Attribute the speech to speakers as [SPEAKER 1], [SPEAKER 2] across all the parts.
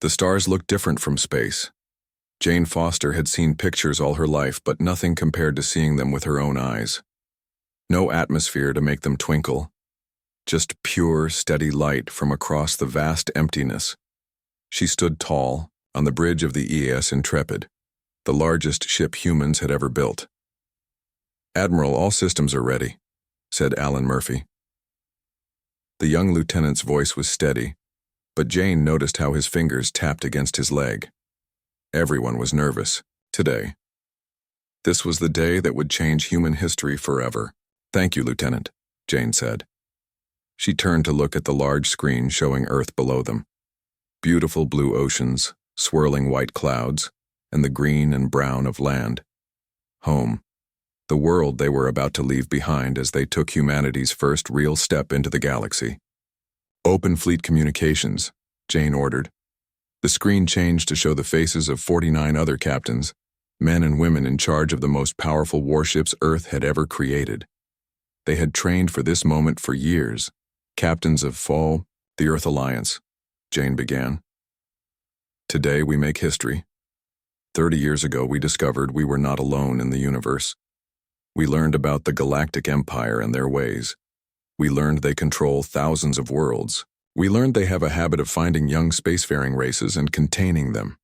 [SPEAKER 1] The stars looked different from space. Jane Foster had seen pictures all her life, but nothing compared to seeing them with her own eyes. No atmosphere to make them twinkle, just pure, steady light from across the vast emptiness. She stood tall, on the bridge of the EAS Intrepid, the largest ship humans had ever built. "Admiral, all systems are ready," said Alan Murphy. The young lieutenant's voice was steady, but Jane noticed how his fingers tapped against his leg. Everyone was nervous, today. This was the day that would change human history forever. "Thank you, Lieutenant," Jane said. She turned to look at the large screen showing Earth below them. Beautiful blue oceans, swirling white clouds, and the green and brown of land. Home. The world they were about to leave behind as they took humanity's first real step into the galaxy. "Open fleet communications," Jane ordered. The screen changed to show the faces of 49 other captains, men and women in charge of the most powerful warships Earth had ever created. They had trained for this moment for years. "Captains of FAW, the Earth Alliance," Jane began. "Today we make history. 30 years ago we discovered we were not alone in the universe. We learned about the Galactic Empire and their ways. We learned they control thousands of worlds. We learned they have a habit of finding young spacefaring races and containing them."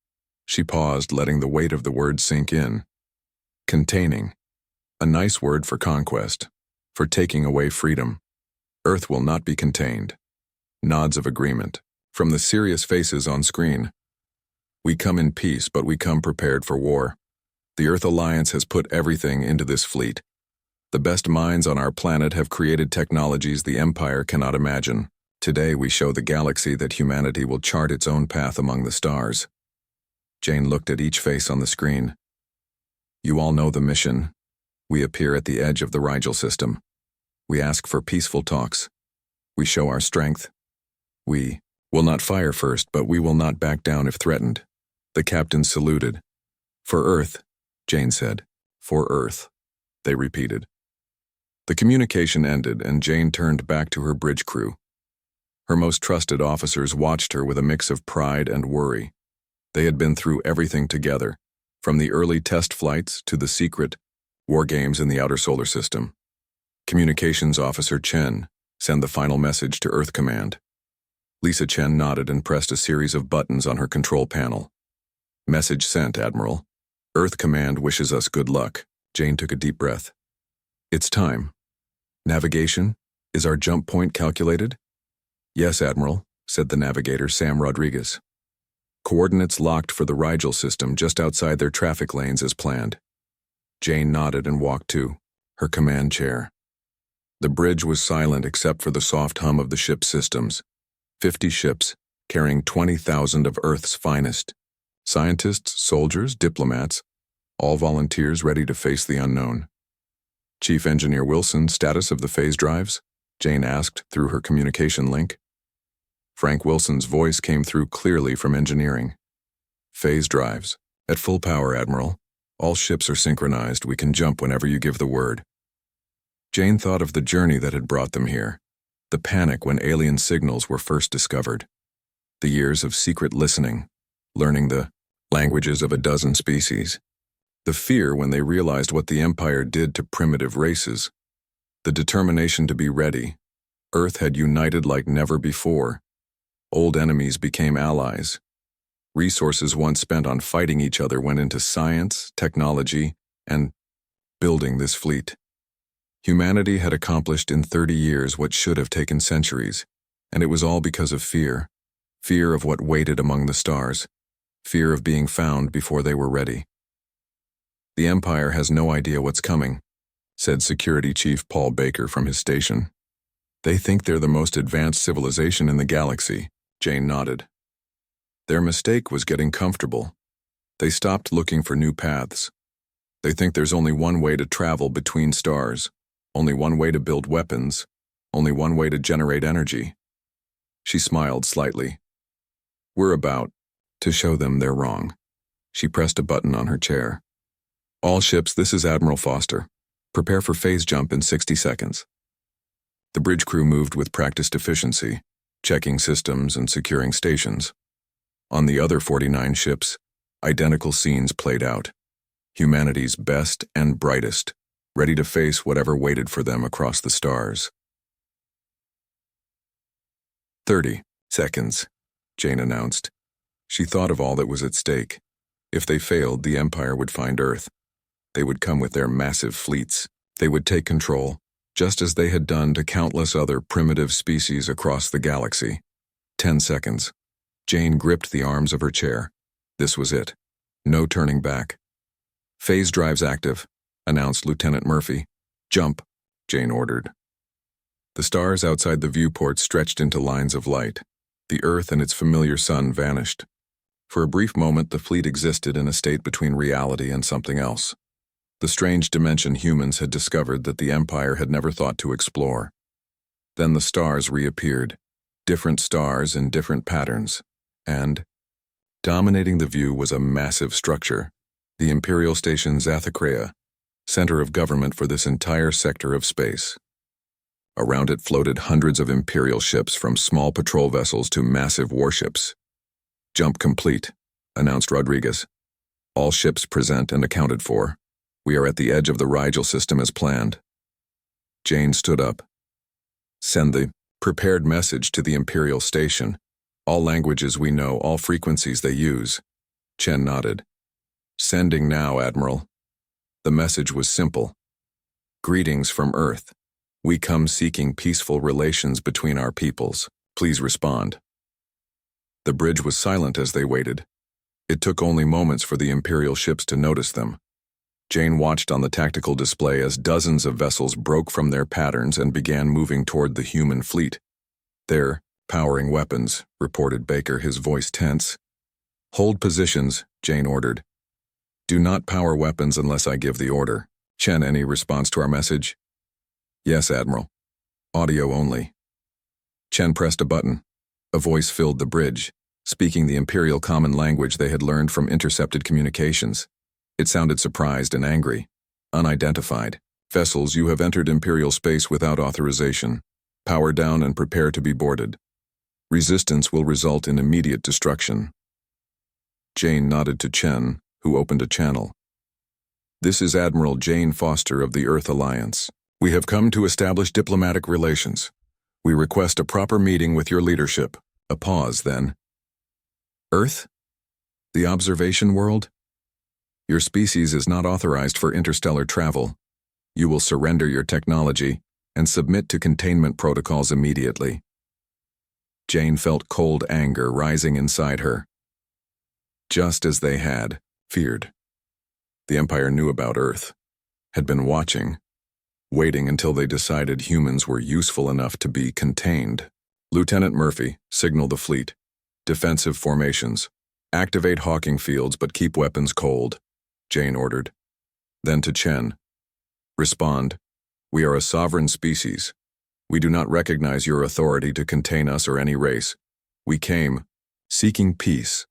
[SPEAKER 1] She paused, letting the weight of the word sink in. Containing. A nice word for conquest, for taking away freedom. Earth will not be contained. Nods of agreement, from the serious faces on screen. "We come in peace, but we come prepared for war. The Earth Alliance has put everything into this fleet. The best minds on our planet have created technologies the Empire cannot imagine. Today we show the galaxy that humanity will chart its own path among the stars." Jane looked at each face on the screen. "You all know the mission. We appear at the edge of the Rigel system. We ask for peaceful talks. We show our strength. We will not fire first, but we will not back down if threatened." The captains saluted. "For Earth," Jane said. "For Earth," they repeated. The communication ended, and Jane turned back to her bridge crew. Her most trusted officers watched her with a mix of pride and worry. They had been through everything together, from the early test flights to the secret war games in the outer solar system. Communications Officer Chen, "Send the final message to Earth Command." Lisa Chen nodded and pressed a series of buttons on her control panel. "Message sent, Admiral. Earth Command wishes us good luck." Jane took a deep breath. "It's time. Navigation, is our jump point calculated?" "Yes, Admiral," said the navigator, Sam Rodriguez. "Coordinates locked for the Rigel system just outside their traffic lanes as planned." Jane nodded and walked to her command chair. The bridge was silent except for the soft hum of the ship's systems. 50 ships, carrying 20,000 of Earth's finest. Scientists, soldiers, diplomats, all volunteers ready to face the unknown. "Chief Engineer Wilson, status of the phase drives?" Jane asked through her communication link. Frank Wilson's voice came through clearly from engineering. "Phase drives. At full power, Admiral. All ships are synchronized. We can jump whenever you give the word." Jane thought of the journey that had brought them here. The panic when alien signals were first discovered. The years of secret listening, learning the languages of a dozen species. The fear when they realized what the Empire did to primitive races. The determination to be ready. Earth had united like never before. Old enemies became allies. Resources once spent on fighting each other went into science, technology, and building this fleet. Humanity had accomplished in 30 years what should have taken centuries, and it was all because of fear. Fear of what waited among the stars. Fear of being found before they were ready. "The Empire has no idea what's coming," said Security Chief Paul Baker from his station. "They think they're the most advanced civilization in the galaxy." Jane nodded. "Their mistake was getting comfortable. They stopped looking for new paths. They think there's only one way to travel between stars, only one way to build weapons, only one way to generate energy." She smiled slightly. "We're about to show them they're wrong." She pressed a button on her chair. "All ships, this is Admiral Foster. Prepare for phase jump in 60 seconds. The bridge crew moved with practiced efficiency, checking systems and securing stations. On the other 49 ships, identical scenes played out. Humanity's best and brightest, ready to face whatever waited for them across the stars. 30 seconds, Jane announced. She thought of all that was at stake. If they failed, the Empire would find Earth. They would come with their massive fleets. They would take control, just as they had done to countless other primitive species across the galaxy. 10 seconds. Jane gripped the arms of her chair. This was it. No turning back. Phase drives active, announced Lieutenant Murphy. Jump, Jane ordered. The stars outside the viewport stretched into lines of light. The Earth and its familiar sun vanished. For a brief moment, the fleet existed in a state between reality and something else. The strange dimension humans had discovered that the Empire had never thought to explore. Then the stars reappeared, different stars in different patterns, and, dominating the view was a massive structure, the Imperial Station Zathacrea, center of government for this entire sector of space. Around it floated hundreds of Imperial ships, from small patrol vessels to massive warships. Jump complete, announced Rodriguez. All ships present and accounted for. We are at the edge of the Rigel system as planned. Jane stood up. Send the prepared message to the Imperial Station. All languages we know, all frequencies they use. Chen nodded. Sending now, Admiral. The message was simple. Greetings from Earth. We come seeking peaceful relations between our peoples. Please respond. The bridge was silent as they waited. It took only moments for the Imperial ships to notice them. Jane watched on the tactical display as dozens of vessels broke from their patterns and began moving toward the human fleet. They're powering weapons, reported Baker, his voice tense. Hold positions, Jane ordered. Do not power weapons unless I give the order. Chen, any response to our message? Yes, Admiral. Audio only. Chen pressed a button. A voice filled the bridge, speaking the Imperial common language they had learned from intercepted communications. It sounded surprised and angry. Unidentified. Vessels, you have entered Imperial space without authorization. Power down and prepare to be boarded. Resistance will result in immediate destruction. Jane nodded to Chen, who opened a channel. This is Admiral Jane Foster of the Earth Alliance. We have come to establish diplomatic relations. We request a proper meeting with your leadership. A pause, then. Earth? The observation world? Your species is not authorized for interstellar travel. You will surrender your technology and submit to containment protocols immediately. Jane felt cold anger rising inside her. Just as they had feared. The Empire knew about Earth, had been watching, waiting until they decided humans were useful enough to be contained. Lieutenant Murphy, signal the fleet. Defensive formations. Activate hawking fields but keep weapons cold, Jane ordered. Then to Chen. Respond. We are a sovereign species. We do not recognize your authority to contain us or any race. We came seeking peace,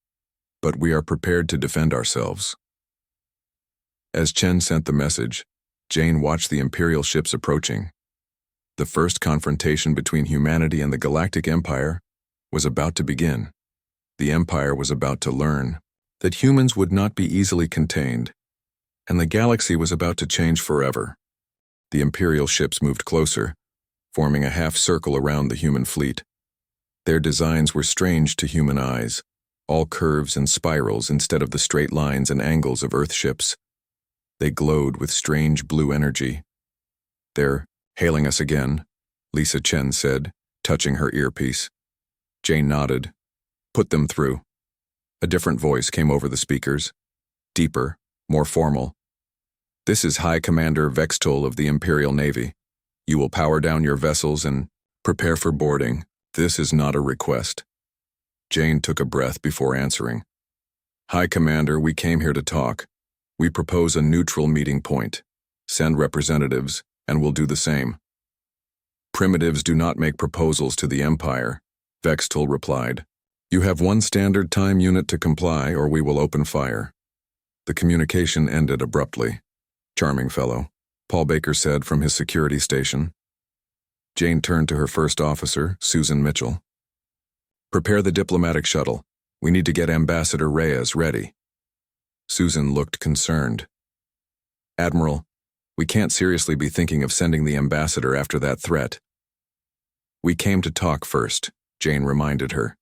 [SPEAKER 1] but we are prepared to defend ourselves. As Chen sent the message, Jane watched the Imperial ships approaching. The first confrontation between humanity and the Galactic Empire was about to begin. The Empire was about to learn that humans would not be easily contained, and the galaxy was about to change forever. The Imperial ships moved closer, forming a half-circle around the human fleet. Their designs were strange to human eyes, all curves and spirals instead of the straight lines and angles of Earth ships. They glowed with strange blue energy. They're hailing us again, Lisa Chen said, touching her earpiece. Jane nodded. Put them through. A different voice came over the speakers, deeper, more formal. This is High Commander Vextol of the Imperial Navy. You will power down your vessels and prepare for boarding. This is not a request. Jane took a breath before answering. High Commander, we came here to talk. We propose a neutral meeting point. Send representatives, and we'll do the same. Primitives do not make proposals to the Empire, Vextol replied. You have one standard time unit to comply, or we will open fire. The communication ended abruptly. Charming fellow, Paul Baker said from his security station. Jane turned to her first officer, Susan Mitchell. Prepare the diplomatic shuttle. We need to get Ambassador Reyes ready. Susan looked concerned. Admiral, we can't seriously be thinking of sending the ambassador after that threat. We came to talk first, Jane reminded her.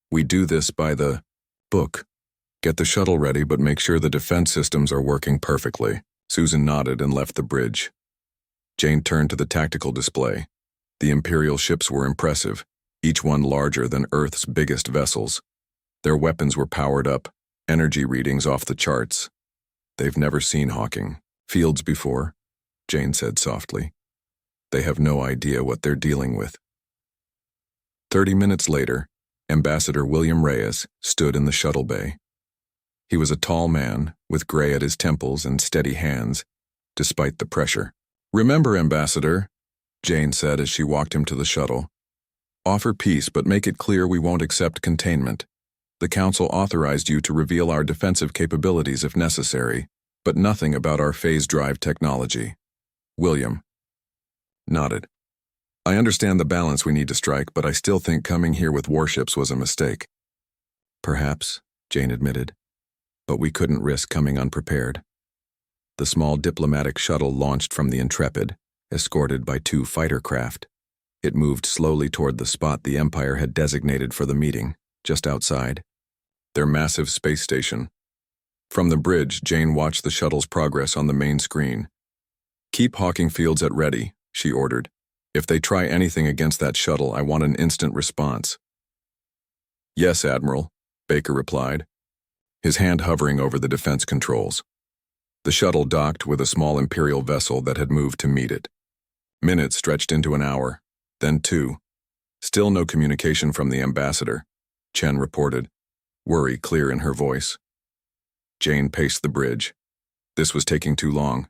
[SPEAKER 1] We do this by the book. Get the shuttle ready, but make sure the defense systems are working perfectly. Susan nodded and left the bridge. Jane turned to the tactical display. The Imperial ships were impressive, each one larger than Earth's biggest vessels. Their weapons were powered up, energy readings off the charts. They've never seen Hawking fields before, Jane said softly. They have no idea what they're dealing with. 30 minutes later, Ambassador William Reyes stood in the shuttle bay. He was a tall man, with gray at his temples and steady hands, despite the pressure. Remember, Ambassador, Jane said as she walked him to the shuttle. Offer peace, but make it clear we won't accept containment. The Council authorized you to reveal our defensive capabilities if necessary, but nothing about our phase drive technology. William nodded. I understand the balance we need to strike, but I still think coming here with warships was a mistake. Perhaps, Jane admitted, but we couldn't risk coming unprepared. The small diplomatic shuttle launched from the Intrepid, escorted by 2 fighter craft. It moved slowly toward the spot the Empire had designated for the meeting, just outside their massive space station. From the bridge, Jane watched the shuttle's progress on the main screen. Keep Hawking fields at ready, she ordered. If they try anything against that shuttle, I want an instant response. Yes, Admiral, Baker replied, his hand hovering over the defense controls. The shuttle docked with a small Imperial vessel that had moved to meet it. Minutes stretched into an hour, then 2. Still no communication from the ambassador, Chen reported, worry clear in her voice. Jane paced the bridge. This was taking too long.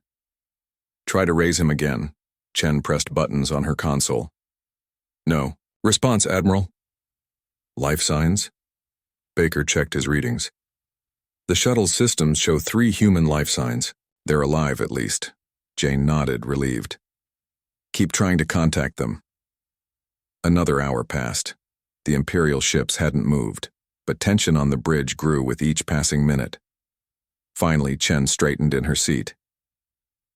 [SPEAKER 1] Try to raise him again. Chen pressed buttons on her console. No. Response, Admiral. Life signs? Baker checked his readings. The shuttle's systems show 3 human life signs. They're alive, at least. Jane nodded, relieved. Keep trying to contact them. Another hour passed. The Imperial ships hadn't moved, but tension on the bridge grew with each passing minute. Finally, Chen straightened in her seat.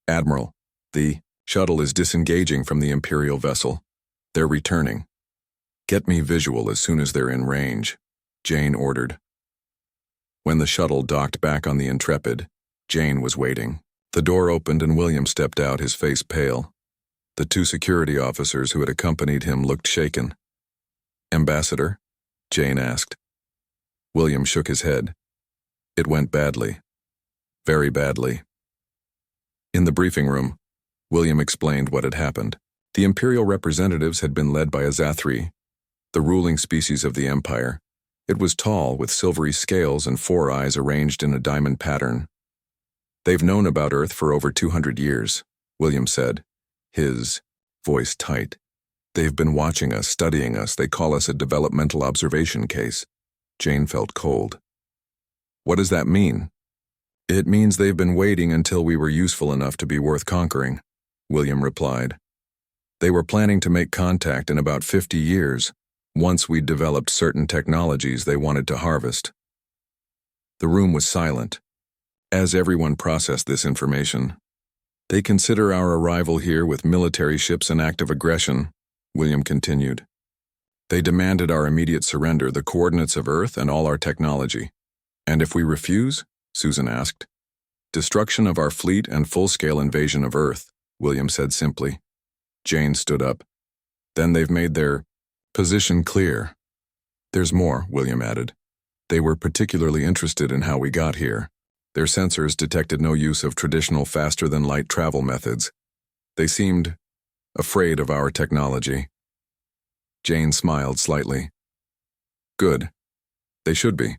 [SPEAKER 1] Admiral, the shuttle is disengaging from the Imperial vessel. They're returning. Get me visual as soon as they're in range, Jane ordered. When the shuttle docked back on the Intrepid, Jane was waiting. The door opened and William stepped out, his face pale. The 2 security officers who had accompanied him looked shaken. Ambassador? Jane asked. William shook his head. It went badly. Very badly. In the briefing room, William explained what had happened. The Imperial representatives had been led by a Zathri, the ruling species of the Empire. It was tall, with silvery scales and 4 eyes arranged in a diamond pattern. They've known about Earth for over 200 years, William said, his voice tight. They've been watching us, studying us. They call us a developmental observation case. Jane felt cold. What does that mean? It means they've been waiting until we were useful enough to be worth conquering, William replied. They were planning to make contact in about 50 years, once we'd developed certain technologies they wanted to harvest. The room was silent. As everyone processed this information, they consider our arrival here with military ships an act of aggression, William continued. They demanded our immediate surrender, the coordinates of Earth and all our technology. And if we refuse? Susan asked. Destruction of our fleet and full-scale invasion of Earth, William said simply. Jane stood up. Then they've made their position clear. There's more, William added. They were particularly interested in how we got here. Their sensors detected no use of traditional faster-than-light travel methods. They seemed afraid of our technology. Jane smiled slightly. Good. They should be.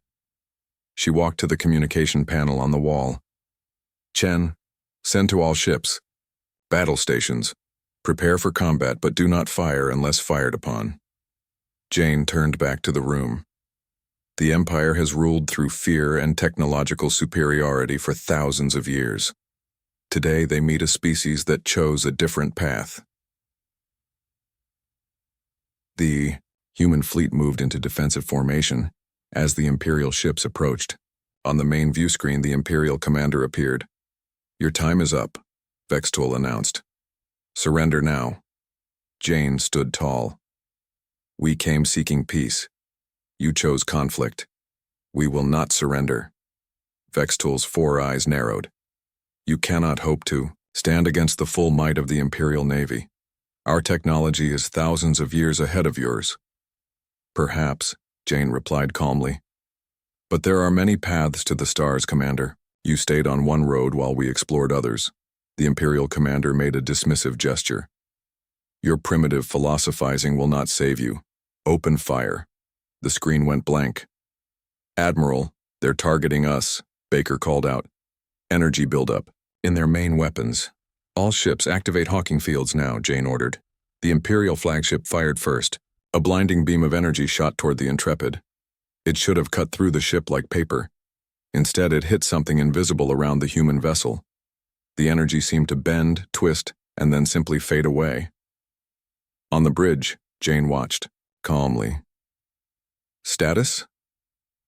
[SPEAKER 1] She walked to the communication panel on the wall. Chen, send to all ships. Battle stations. Prepare for combat, but do not fire unless fired upon. Jane turned back to the room. The Empire has ruled through fear and technological superiority for thousands of years. Today they meet a species that chose a different path. The human fleet moved into defensive formation, As the Imperial ships approached, on the main view screen the Imperial commander appeared. "Your time is up," Vextul announced. "Surrender now." Jane stood tall. "We came seeking peace. You chose conflict. We will not surrender." Vextul's 4 eyes narrowed. "You cannot hope to stand against the full might of the Imperial Navy. Our technology is thousands of years ahead of yours." "Perhaps," Jane replied calmly. "But there are many paths to the stars, Commander. You stayed on one road while we explored others." The Imperial commander made a dismissive gesture. "Your primitive philosophizing will not save you. Open fire." The screen went blank. "Admiral, they're targeting us," Baker called out. "Energy buildup in their main weapons. All ships activate hawking fields now," Jane ordered. The Imperial flagship fired first. A blinding beam of energy shot toward the Intrepid. It should have cut through the ship like paper. Instead, it hit something invisible around the human vessel. The energy seemed to bend, twist, and then simply fade away. On the bridge, Jane watched, calmly. "Status?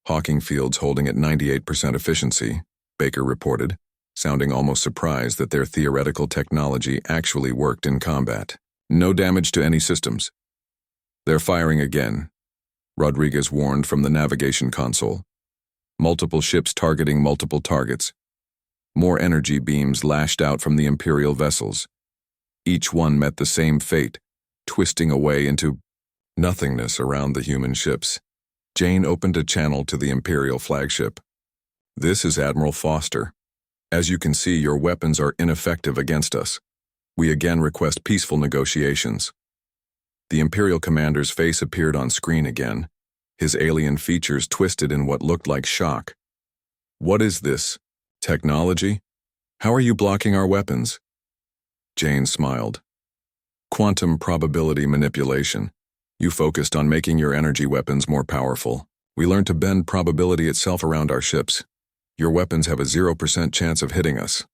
[SPEAKER 1] Hawking fields holding at 98% efficiency," Baker reported, sounding almost surprised that their theoretical technology actually worked in combat. "No damage to any systems." "They're firing again," Rodriguez warned from the navigation console. "Multiple ships targeting multiple targets." More energy beams lashed out from the Imperial vessels. Each one met the same fate, twisting away into nothingness around the human ships. Jane opened a channel to the Imperial flagship. "This is Admiral Foster. As you can see, your weapons are ineffective against us. We again request peaceful negotiations." The Imperial commander's face appeared on screen again, his alien features twisted in what looked like shock. "What is this? Technology? How are you blocking our weapons?" Jane smiled. "Quantum probability manipulation. You focused on making your energy weapons more powerful. We learned to bend probability itself around our ships. Your weapons have a 0% chance of hitting us."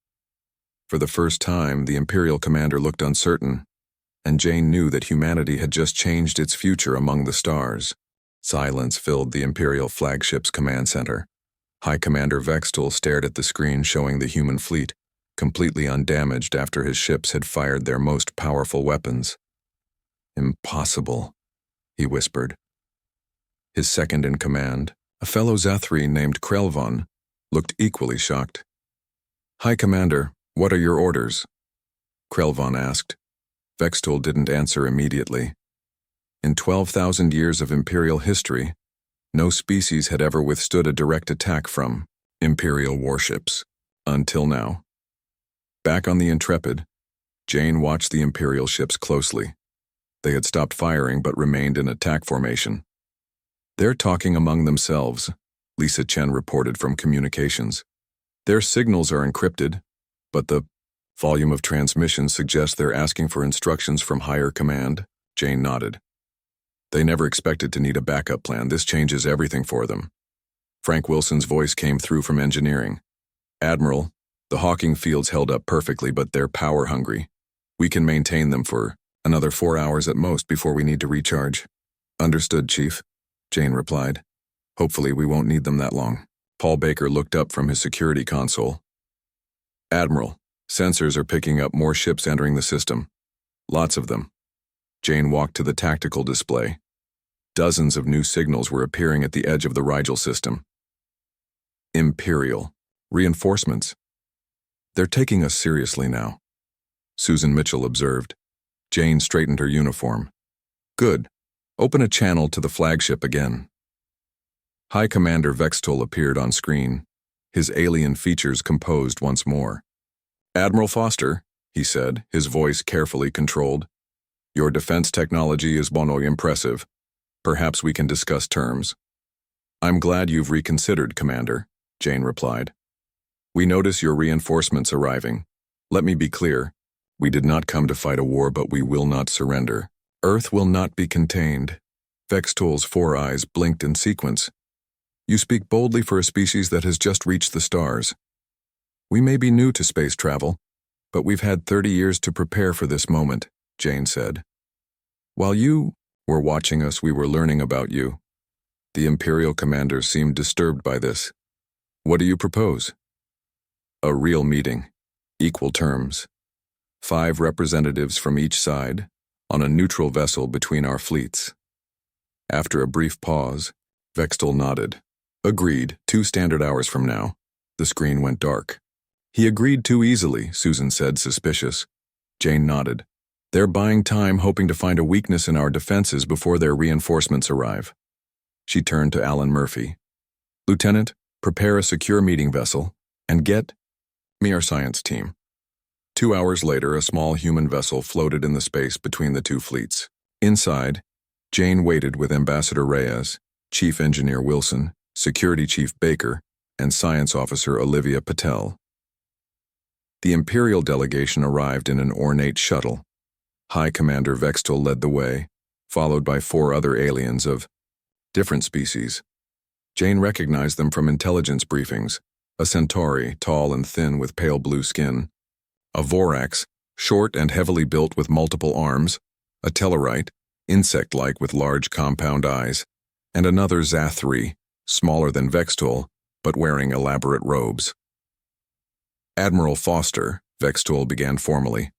[SPEAKER 1] For the first time, the Imperial commander looked uncertain, and Jane knew that humanity had just changed its future among the stars. Silence filled the Imperial flagship's command center. High Commander Vextul stared at the screen showing the human fleet, completely undamaged after his ships had fired their most powerful weapons. "Impossible," he whispered. His second in command, a fellow Zathri named Krelvon, looked equally shocked. "High Commander, what are your orders?" Krelvon asked. Vextul didn't answer immediately. In 12,000 years of Imperial history, no species had ever withstood a direct attack from Imperial warships, until now. Back on the Intrepid, Jane watched the Imperial ships closely. They had stopped firing but remained in attack formation. "They're talking among themselves," Lisa Chen reported from communications. "Their signals are encrypted, but the volume of transmissions suggests they're asking for instructions from higher command." Jane nodded. "They never expected to need a backup plan. This changes everything for them." Frank Wilson's voice came through from engineering. "Admiral, the hawking fields held up perfectly, but they're power-hungry. We can maintain them for another 4 hours at most before we need to recharge." "Understood, Chief," Jane replied. "Hopefully we won't need them that long." Paul Baker looked up from his security console. "Admiral, sensors are picking up more ships entering the system. Lots of them." Jane walked to the tactical display. Dozens of new signals were appearing at the edge of the Rigel system. "Imperial. Reinforcements. They're taking us seriously now," Susan Mitchell observed. Jane straightened her uniform. "Good. Open a channel to the flagship again." High Commander Vextul appeared on screen, his alien features composed once more. "Admiral Foster," he said, his voice carefully controlled. "Your defense technology is bono impressive. Perhaps we can discuss terms." "I'm glad you've reconsidered, Commander," Jane replied. "We notice your reinforcements arriving. Let me be clear. We did not come to fight a war, but we will not surrender. Earth will not be contained." Vextul's 4 eyes blinked in sequence. "You speak boldly for a species that has just reached the stars. We may be new to space travel, but we've had 30 years to prepare for this moment," Jane said. "While you were watching us, we were learning about you. The Imperial commander seemed disturbed by this. What do you propose? A real meeting. Equal terms. 5 representatives from each side, on a neutral vessel between our fleets. After a brief pause, Vextol nodded. Agreed, 2 standard hours from now. The screen went dark. He agreed too easily, Susan said, suspicious. Jane nodded. They're buying time, hoping to find a weakness in our defenses before their reinforcements arrive. She turned to Alan Murphy. Lieutenant, prepare a secure meeting vessel, and get me our science team. 2 hours later, a small human vessel floated in the space between the 2 fleets. Inside, Jane waited with Ambassador Reyes, Chief Engineer Wilson, Security Chief Baker, and Science Officer Olivia Patel. The Imperial delegation arrived in an ornate shuttle. High Commander Vextol led the way, followed by 4 other aliens of different species. Jane recognized them from intelligence briefings: a Centauri, tall and thin with pale blue skin; a Vorax, short and heavily built with multiple arms; a Tellarite, insect-like with large compound eyes; and another Zathri, smaller than Vextol, but wearing elaborate robes. Admiral Foster, Vextol began formally.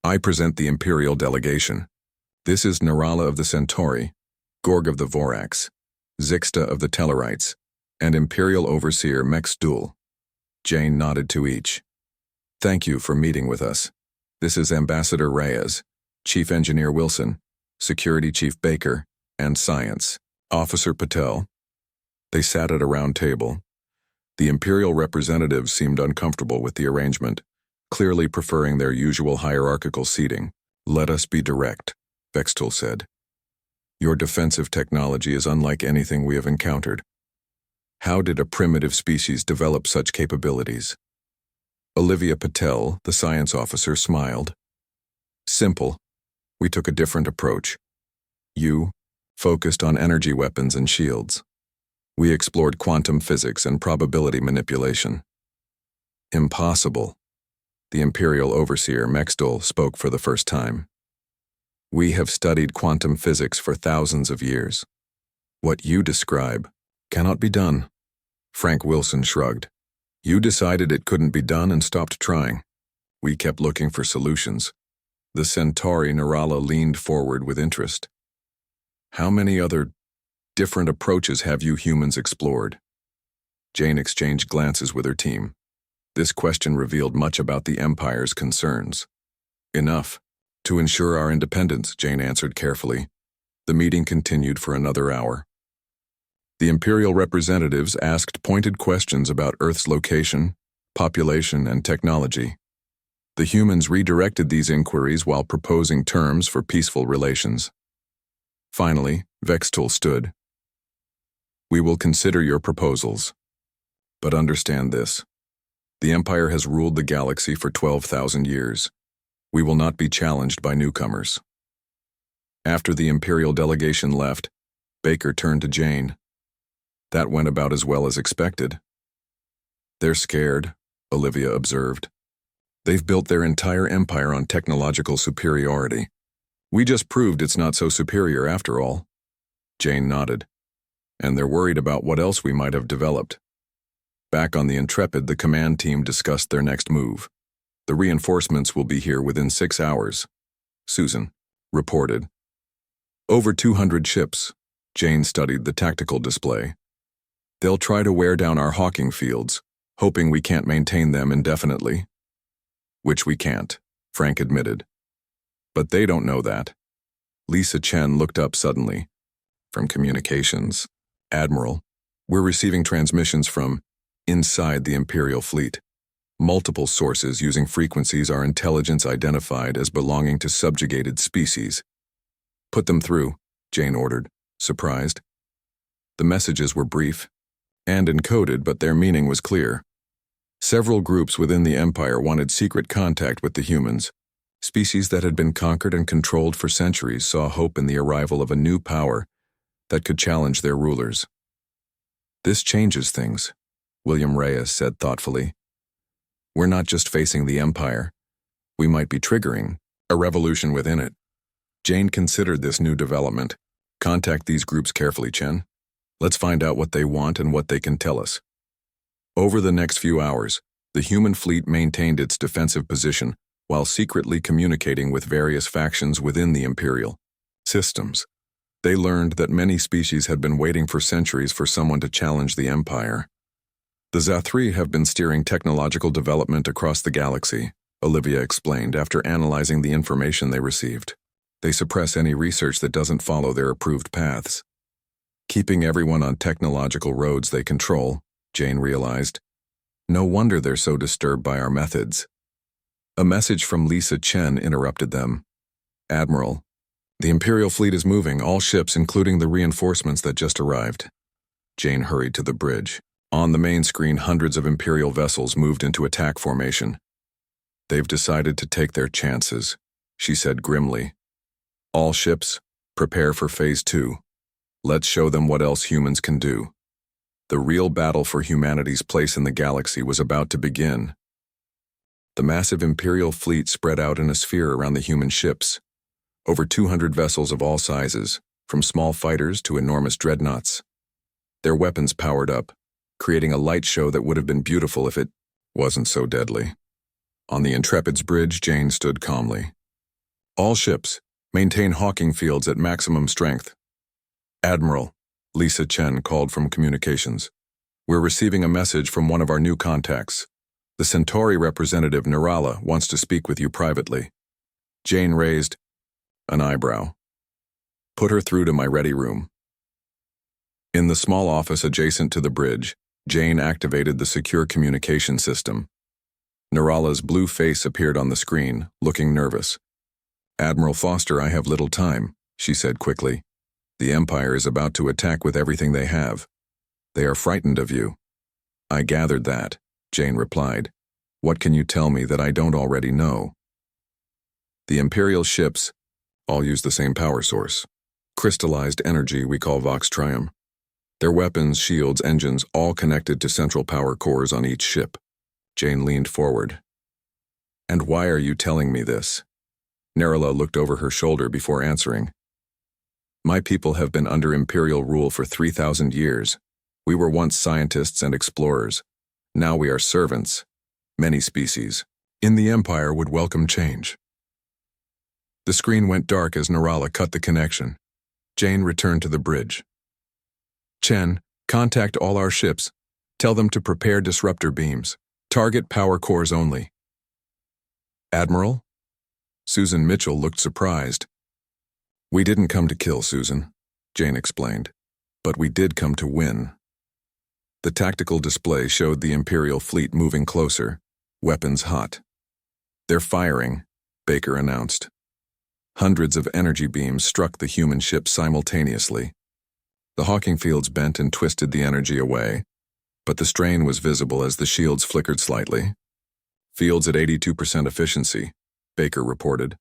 [SPEAKER 1] I present the Imperial delegation. This is Narala of the Centauri, Gorg of the Vorax, Zixta of the Tellarites, and Imperial Overseer Mexdul. Jane nodded to each. Thank you for meeting with us. This is Ambassador Reyes, Chief Engineer Wilson, Security Chief Baker, and Science Officer Patel. They sat at a round table. The Imperial representatives seemed uncomfortable with the arrangement, clearly preferring their usual hierarchical seating. Let us be direct, Vextol said. Your defensive technology is unlike anything we have encountered. How did a primitive species develop such capabilities? Olivia Patel, the science officer, smiled. Simple. We took a different approach. You focused on energy weapons and shields. We explored quantum physics and probability manipulation. Impossible. The Imperial Overseer Mexdul spoke for the first time. We have studied quantum physics for thousands of years. What you describe cannot be done. Frank Wilson shrugged. You decided it couldn't be done and stopped trying. We kept looking for solutions. The Centauri Narala leaned forward with interest. How many other different approaches have you humans explored? Jane exchanged glances with her team. This question revealed much about the Empire's concerns. Enough. To ensure our independence, Jane answered carefully. The meeting continued for another hour. The Imperial representatives asked pointed questions about Earth's location, population, and technology. The humans redirected these inquiries while proposing terms for peaceful relations. Finally, Vextol stood. We will consider your proposals. But understand this. The Empire has ruled the galaxy for 12,000 years. We will not be challenged by newcomers. After the Imperial delegation left, Baker turned to Jane. That went about as well as expected. They're scared, Olivia observed. They've built their entire empire on technological superiority. We just proved it's not so superior after all. Jane nodded. And they're worried about what else we might have developed. Back on the Intrepid, the command team discussed their next move. The reinforcements will be here within 6 hours, Susan reported. Over 200 ships. Jane studied the tactical display. They'll try to wear down our hawking fields, hoping we can't maintain them indefinitely. Which we can't, Frank admitted. But they don't know that. Lisa Chen looked up suddenly. From communications, Admiral, we're receiving transmissions from inside the Imperial fleet. Multiple sources using frequencies our intelligence identified as belonging to subjugated species. Put them through, Jane ordered, surprised. The messages were brief and encoded, but their meaning was clear. Several groups within the Empire wanted secret contact with the humans. Species that had been conquered and controlled for centuries saw hope in the arrival of a new power that could challenge their rulers. This changes things, William Reyes said thoughtfully. We're not just facing the Empire. We might be triggering a revolution within it. Jane considered this new development. Contact these groups carefully, Chen. Let's find out what they want and what they can tell us. Over the next few hours, the human fleet maintained its defensive position while secretly communicating with various factions within the Imperial systems. They learned that many species had been waiting for centuries for someone to challenge the Empire. The Zathri have been steering technological development across the galaxy, Olivia explained after analyzing the information they received. They suppress any research that doesn't follow their approved paths. Keeping everyone on technological roads they control, Jane realized. No wonder they're so disturbed by our methods. A message from Lisa Chen interrupted them. Admiral, the Imperial fleet is moving, all ships including the reinforcements that just arrived. Jane hurried to the bridge. On the main screen, hundreds of Imperial vessels moved into attack formation. They've decided to take their chances, she said grimly. All ships, prepare for Phase 2. Let's show them what else humans can do. The real battle for humanity's place in the galaxy was about to begin. The massive Imperial fleet spread out in a sphere around the human ships. Over 200 vessels of all sizes, from small fighters to enormous dreadnoughts. Their weapons powered up, creating a light show that would have been beautiful if it wasn't so deadly. On the Intrepid's bridge, Jane stood calmly. All ships, maintain hawking fields at maximum strength. Admiral, Lisa Chen called from communications. We're receiving a message from one of our new contacts. The Centauri representative, Narala, wants to speak with you privately. Jane raised an eyebrow. Put her through to my ready room. In the small office adjacent to the bridge, Jane activated the secure communication system. Narala's blue face appeared on the screen, looking nervous. Admiral Foster, I have little time, she said quickly. The Empire is about to attack with everything they have. They are frightened of you. I gathered that, Jane replied. What can you tell me that I don't already know? The Imperial ships all use the same power source. Crystallized energy we call Vox Trium. Their weapons, shields, engines, all connected to central power cores on each ship. Jane leaned forward. And why are you telling me this? Narala looked over her shoulder before answering. My people have been under Imperial rule for 3,000 years. We were once scientists and explorers. Now we are servants. Many species in the Empire would welcome change. The screen went dark as Narala cut the connection. Jane returned to the bridge. Chen, contact all our ships. Tell them to prepare disruptor beams. Target power cores only. Admiral? Susan Mitchell looked surprised. We didn't come to kill, Susan, Jane explained, but we did come to win. The tactical display showed the Imperial fleet moving closer, weapons hot. They're firing, Baker announced. Hundreds of energy beams struck the human ship simultaneously. The hawking fields bent and twisted the energy away, but the strain was visible as the shields flickered slightly. Fields at 82% efficiency, Baker reported.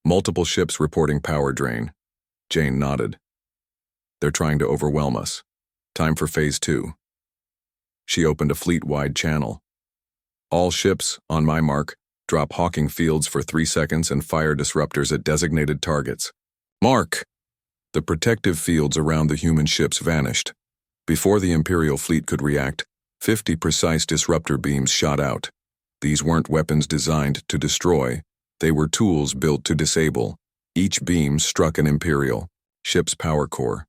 [SPEAKER 1] Multiple ships reporting power drain. Jane nodded. They're trying to overwhelm us. Time for Phase 2. She opened a fleet-wide channel. All ships, on my mark, drop hawking fields for 3 seconds and fire disruptors at designated targets. Mark! The protective fields around the human ships vanished. Before the Imperial fleet could react, 50 precise disruptor beams shot out. These weren't weapons designed to destroy. They were tools built to disable. Each beam struck an Imperial ship's power core.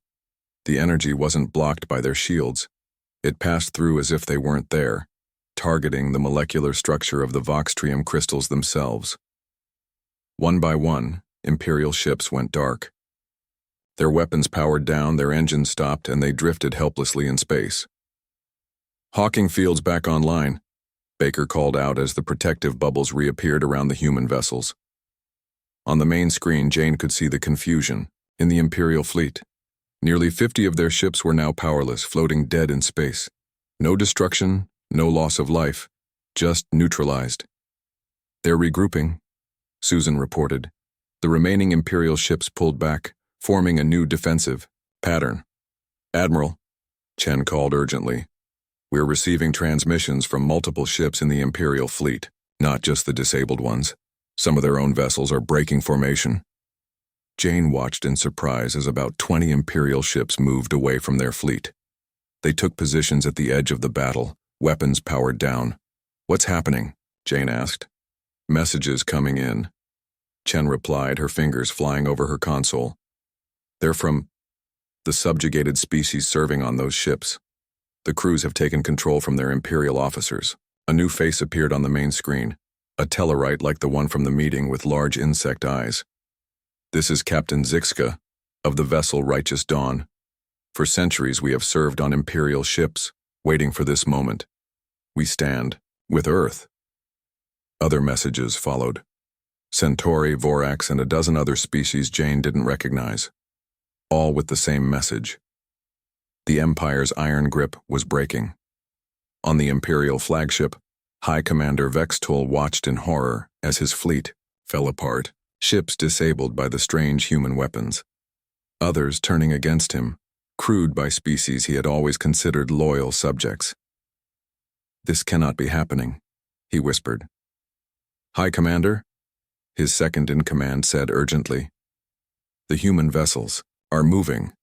[SPEAKER 1] The energy wasn't blocked by their shields. It passed through as if they weren't there, targeting the molecular structure of the Voxtrium crystals themselves. One by one, Imperial ships went dark. Their weapons powered down, their engines stopped, and they drifted helplessly in space. Hawking fields back online, Baker called out as the protective bubbles reappeared around the human vessels. On the main screen, Jane could see the confusion in the Imperial fleet. Nearly 50 of their ships were now powerless, floating dead in space. No destruction, no loss of life, just neutralized. They're regrouping, Susan reported. The remaining Imperial ships pulled back, forming a new defensive pattern. Admiral, Chen called urgently. We're receiving transmissions from multiple ships in the Imperial fleet, not just the disabled ones. Some of their own vessels are breaking formation. Jane watched in surprise as about 20 Imperial ships moved away from their fleet. They took positions at the edge of the battle, weapons powered down. "What's happening?" Jane asked. "Messages coming in," Chen replied, her fingers flying over her console. "They're from the subjugated species serving on those ships. The crews have taken control from their Imperial officers." A new face appeared on the main screen, a Tellarite like the one from the meeting with large insect eyes. "This is Captain Zixka, of the vessel Righteous Dawn. For centuries we have served on Imperial ships, waiting for this moment. We stand with Earth." Other messages followed. Centauri, Vorax, and a dozen other species Jane didn't recognize. All with the same message. The Empire's iron grip was breaking. On the Imperial flagship, High Commander Vextol watched in horror as his fleet fell apart, ships disabled by the strange human weapons. Others turning against him, crewed by species he had always considered loyal subjects. "This cannot be happening," he whispered. "High Commander?" His second-in-command said urgently. "The human vessels are moving."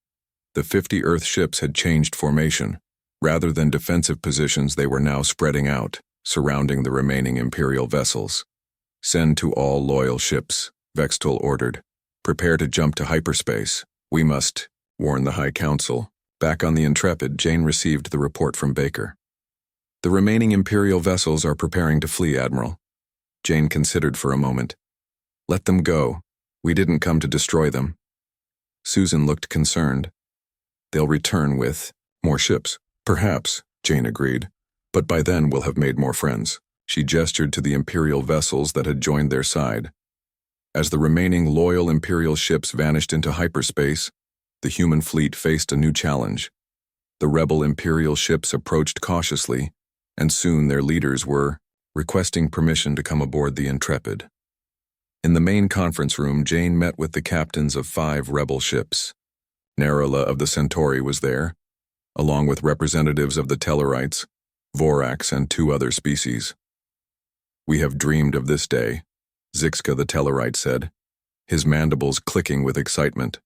[SPEAKER 1] The 50 Earth ships had changed formation. Rather than defensive positions, they were now spreading out, surrounding the remaining Imperial vessels. "Send to all loyal ships," Vextol ordered. "Prepare to jump to hyperspace. We must warn the High Council." Back on the Intrepid, Jane received the report from Baker. "The remaining Imperial vessels are preparing to flee, Admiral." Jane considered for a moment. "Let them go. We didn't come to destroy them." Susan looked concerned. "They'll return with more ships." "Perhaps," Jane agreed, "but by then we'll have made more friends." She gestured to the Imperial vessels that had joined their side. As the remaining loyal Imperial ships vanished into hyperspace, the human fleet faced a new challenge. The rebel Imperial ships approached cautiously, and soon their leaders were requesting permission to come aboard the Intrepid. In the main conference room, Jane met with the captains of 5 rebel ships. Narula of the Centauri was there, along with representatives of the Tellarites, Vorax, and 2 other species. "We have dreamed of this day," Zixka the Tellarite said, his mandibles clicking with excitement.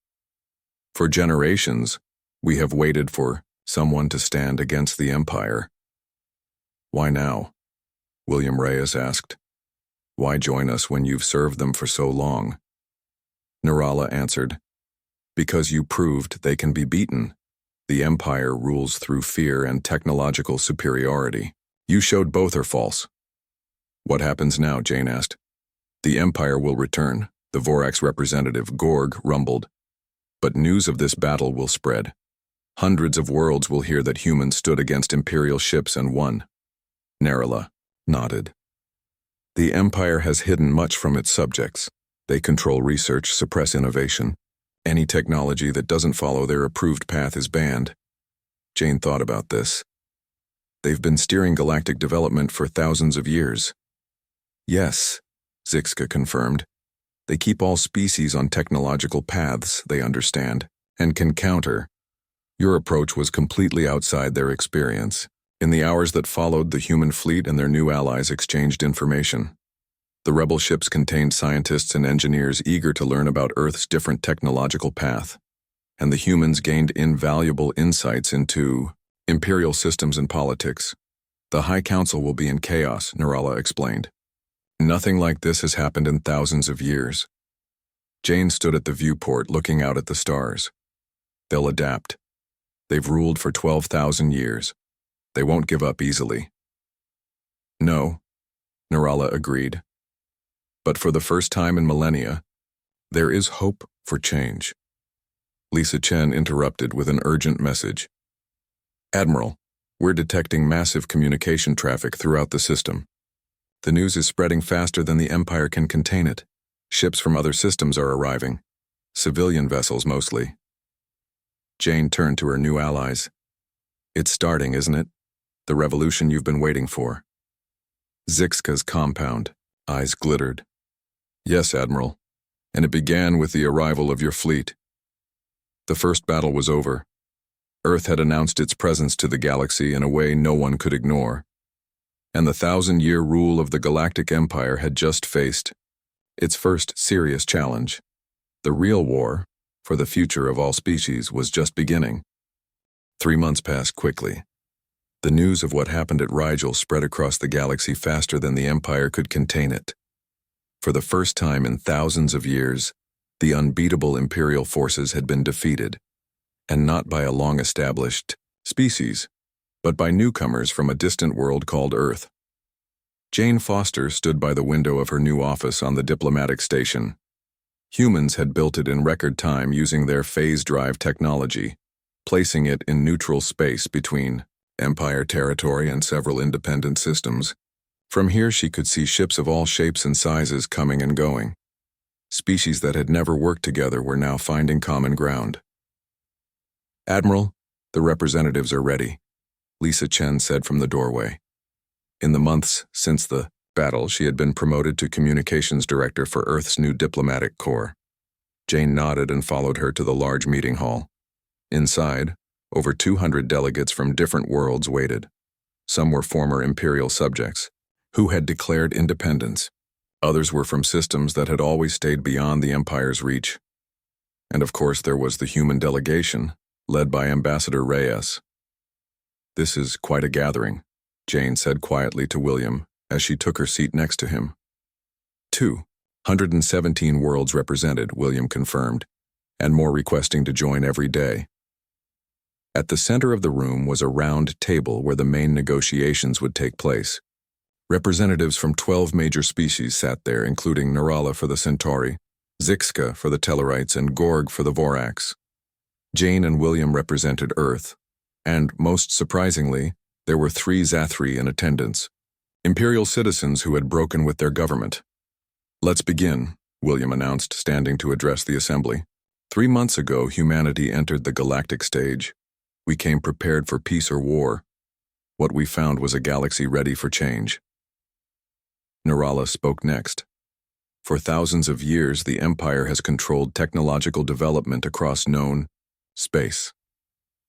[SPEAKER 1] "For generations, we have waited for someone to stand against the Empire." "Why now?" William Reyes asked. "Why join us when you've served them for so long?" Narala answered, "Because you proved they can be beaten. The Empire rules through fear and technological superiority. You showed both are false." "What happens now?" Jane asked. "The Empire will return," the Vorax representative Gorg rumbled. "But news of this battle will spread. Hundreds of worlds will hear that humans stood against Imperial ships and won." Narula nodded. "The Empire has hidden much from its subjects. They control research, suppress innovation. Any technology that doesn't follow their approved path is banned." Jane thought about this. "They've been steering galactic development for thousands of years." "Yes," Zixka confirmed. "They keep all species on technological paths they understand, and can counter. Your approach was completely outside their experience." In the hours that followed, the human fleet and their new allies exchanged information. The rebel ships contained scientists and engineers eager to learn about Earth's different technological path, and the humans gained invaluable insights into Imperial systems and politics. "The High Council will be in chaos," Narala explained. "Nothing like this has happened in thousands of years." Jane stood at the viewport looking out at the stars. "They'll adapt. They've ruled for 12,000 years. They won't give up easily." "No," Narala agreed. "But for the first time in millennia, there is hope for change." Lisa Chen interrupted with an urgent message. "Admiral, we're detecting massive communication traffic throughout the system. The news is spreading faster than the Empire can contain it. Ships from other systems are arriving. Civilian vessels mostly." Jane turned to her new allies. "It's starting, isn't it? The revolution you've been waiting for." Zixka's compound eyes glittered. "Yes, Admiral, and it began with the arrival of your fleet. The first battle was over. Earth had announced its presence to the galaxy in a way no one could ignore, and the 1,000-year rule of the Galactic Empire had just faced its first serious challenge. The real war, for the future of all species, was just beginning." 3 months passed quickly. The news of what happened at Rigel spread across the galaxy faster than the Empire could contain it. For the first time in thousands of years, the unbeatable Imperial forces had been defeated, and not by a long-established species, but by newcomers from a distant world called Earth. Jane Foster stood by the window of her new office on the diplomatic station. Humans had built it in record time using their phase drive technology, placing it in neutral space between Empire territory and several independent systems. From here she could see ships of all shapes and sizes coming and going. Species that had never worked together were now finding common ground. "Admiral, the representatives are ready," Lisa Chen said from the doorway. In the months since the battle, she had been promoted to communications director for Earth's new diplomatic corps. Jane nodded and followed her to the large meeting hall. Inside, over 200 delegates from different worlds waited. Some were former Imperial subjects, who had declared independence. Others were from systems that had always stayed beyond the Empire's reach. And of course there was the human delegation, led by Ambassador Reyes. "This is quite a gathering," Jane said quietly to William as she took her seat next to him. 217 worlds represented, William confirmed, and more requesting to join every day. At the center of the room was a round table where the main negotiations would take place. Representatives from 12 major species sat there, including Narala for the Centauri, Zixka for the Tellarites, and Gorg for the Vorax. Jane and William represented Earth, and, most surprisingly, there were 3 Zathri in attendance, Imperial citizens who had broken with their government. "Let's begin," William announced, standing to address the assembly. 3 months ago, humanity entered the galactic stage. We came prepared for peace or war. What we found was a galaxy ready for change. Narala spoke next. "For thousands of years, the Empire has controlled technological development across known space.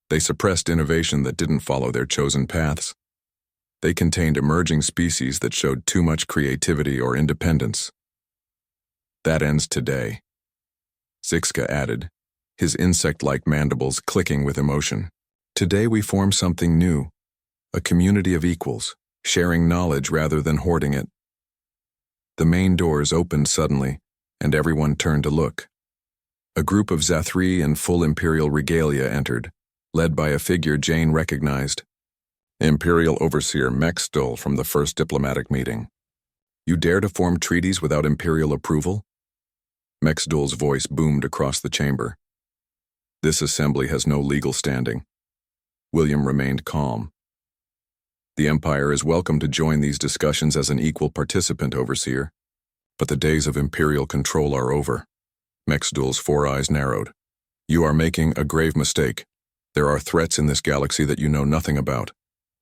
[SPEAKER 1] They suppressed innovation that didn't follow their chosen paths. They contained emerging species that showed too much creativity or independence. That ends today," Zixka added, his insect-like mandibles clicking with emotion. "Today we form something new, a community of equals, sharing knowledge rather than hoarding it." The main doors opened suddenly, and everyone turned to look. A group of Zathri in full Imperial regalia entered, led by a figure Jane recognized. Imperial Overseer Mexdol from the first diplomatic meeting. "You dare to form treaties without Imperial approval?" Mexdol's voice boomed across the chamber. "This assembly has no legal standing." William remained calm. "The Empire is welcome to join these discussions as an equal participant, Overseer. But the days of Imperial control are over." Mexdol's 4 eyes narrowed. "You are making a grave mistake. There are threats in this galaxy that you know nothing about.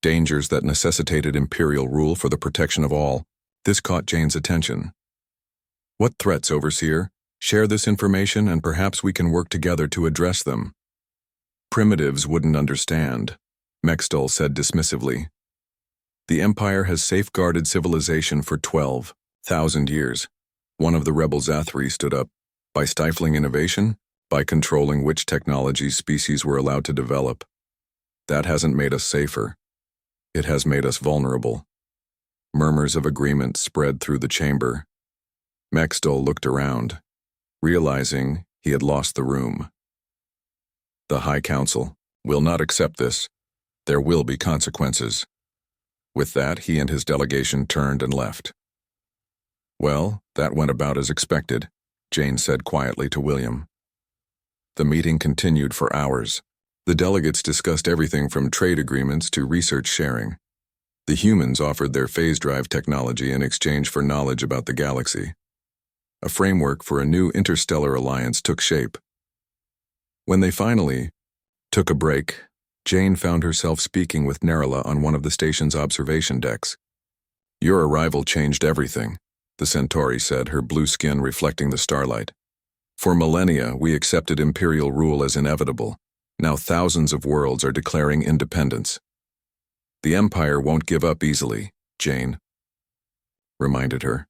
[SPEAKER 1] Dangers that necessitated Imperial rule for the protection of all." This caught Jane's attention. "What threats, Overseer? Share this information and perhaps we can work together to address them." "Primitives wouldn't understand," Mexdol said dismissively. "The Empire has safeguarded civilization for 12,000 years. One of the rebel Zathri stood up. By stifling innovation, by controlling which technology species were allowed to develop. That hasn't made us safer. It has made us vulnerable." Murmurs of agreement spread through the chamber. Mexdol looked around, realizing he had lost the room. "The High Council will not accept this. There will be consequences." With that, he and his delegation turned and left. "Well, that went about as expected," Jane said quietly to William. The meeting continued for hours. The delegates discussed everything from trade agreements to research sharing. The humans offered their phase drive technology in exchange for knowledge about the galaxy. A framework for a new interstellar alliance took shape. When they finally took a break, Jane found herself speaking with Narala on one of the station's observation decks. "Your arrival changed everything," the Centauri said, her blue skin reflecting the starlight. "For millennia, we accepted Imperial rule as inevitable. Now thousands of worlds are declaring independence." "The Empire won't give up easily," Jane reminded her.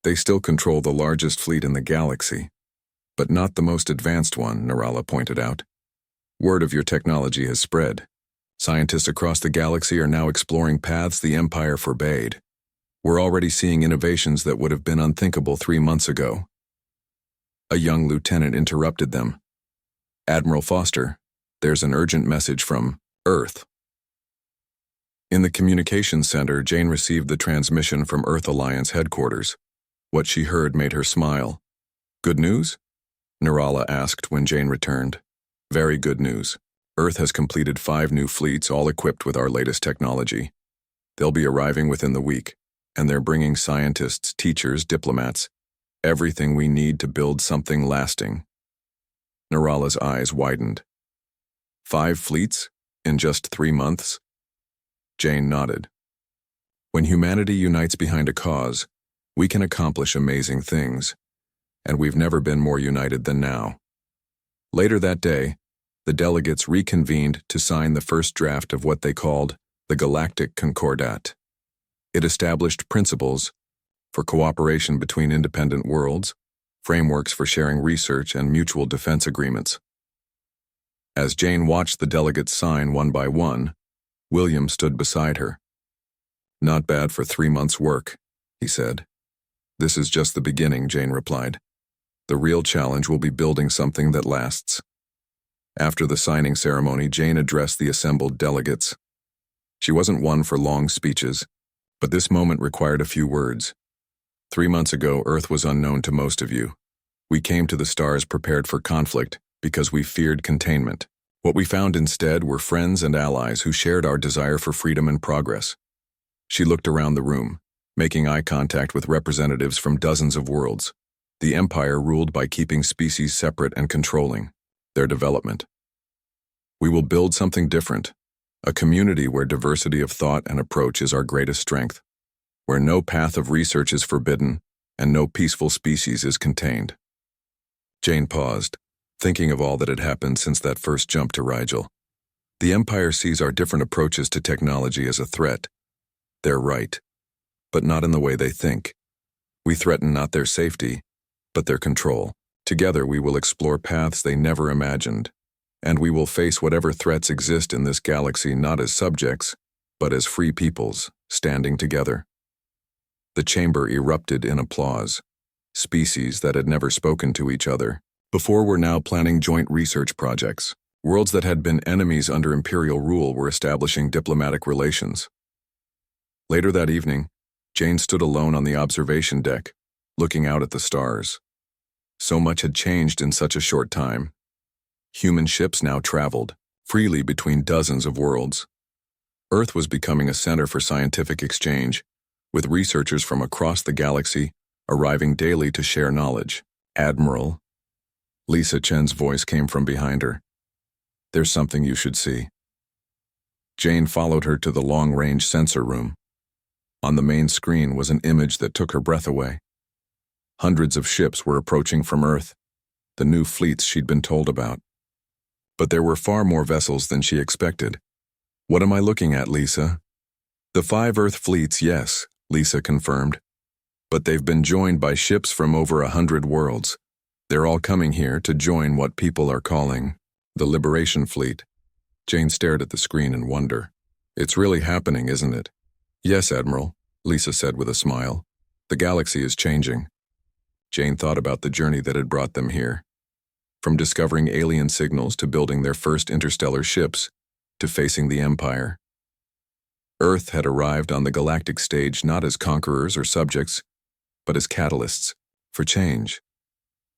[SPEAKER 1] "They still control the largest fleet in the galaxy, but not the most advanced one," Narala pointed out. Word of your technology has spread. Scientists across the galaxy are now exploring paths the Empire forbade. We're already seeing innovations that would have been unthinkable 3 months ago. A young lieutenant interrupted them. Admiral Foster, there's an urgent message from Earth. In the communications center, Jane received the transmission from Earth Alliance headquarters. What she heard made her smile. Good news? Narala asked when Jane returned. Very good news. Earth has completed 5 new fleets, all equipped with our latest technology. They'll be arriving within the week, and they're bringing scientists, teachers, diplomats, everything we need to build something lasting. Narala's eyes widened. 5 fleets? In just 3 months? Jane nodded. When humanity unites behind a cause, we can accomplish amazing things, and we've never been more united than now. Later that day, the delegates reconvened to sign the first draft of what they called the Galactic Concordat. It established principles for cooperation between independent worlds, frameworks for sharing research, and mutual defense agreements. As Jane watched the delegates sign one by one, William stood beside her. Not bad for 3 months' work, he said. This is just the beginning, Jane replied. The real challenge will be building something that lasts. After the signing ceremony, Jane addressed the assembled delegates. She wasn't one for long speeches, but this moment required a few words. 3 months ago, Earth was unknown to most of you. We came to the stars prepared for conflict because we feared containment. What we found instead were friends and allies who shared our desire for freedom and progress. She looked around the room, making eye contact with representatives from dozens of worlds. The Empire ruled by keeping species separate and controlling their development. We will build something different, a community where diversity of thought and approach is our greatest strength, where no path of research is forbidden and no peaceful species is contained. Jane paused, thinking of all that had happened since that first jump to Rigel. The Empire sees our different approaches to technology as a threat. They're right, but not in the way they think. We threaten not their safety, but their control. Together we will explore paths they never imagined, and we will face whatever threats exist in this galaxy not as subjects, but as free peoples, standing together. The chamber erupted in applause. Species that had never spoken to each other before were now planning joint research projects. Worlds that had been enemies under imperial rule were establishing diplomatic relations. Later that evening, Jane stood alone on the observation deck, looking out at the stars. So much had changed in such a short time. Human ships now traveled freely between dozens of worlds. Earth was becoming a center for scientific exchange, with researchers from across the galaxy arriving daily to share knowledge. Admiral, Lisa Chen's voice came from behind her. There's something you should see. Jane followed her to the long-range sensor room. On the main screen was an image that took her breath away. Hundreds of ships were approaching from Earth, the new fleets she'd been told about. But there were far more vessels than she expected. What am I looking at, Lisa? The 5 Earth fleets, yes, Lisa confirmed. But they've been joined by ships from over 100 worlds. They're all coming here to join what people are calling the Liberation Fleet. Jane stared at the screen in wonder. It's really happening, isn't it? Yes, Admiral, Lisa said with a smile. The galaxy is changing. Jane thought about the journey that had brought them here. From discovering alien signals to building their first interstellar ships, to facing the Empire. Earth had arrived on the galactic stage not as conquerors or subjects, but as catalysts for change.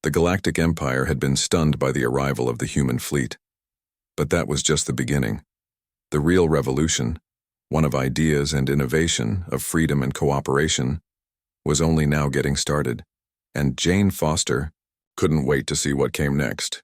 [SPEAKER 1] The Galactic Empire had been stunned by the arrival of the human fleet. But that was just the beginning. The real revolution, one of ideas and innovation, of freedom and cooperation, was only now getting started. And Jane Foster couldn't wait to see what came next.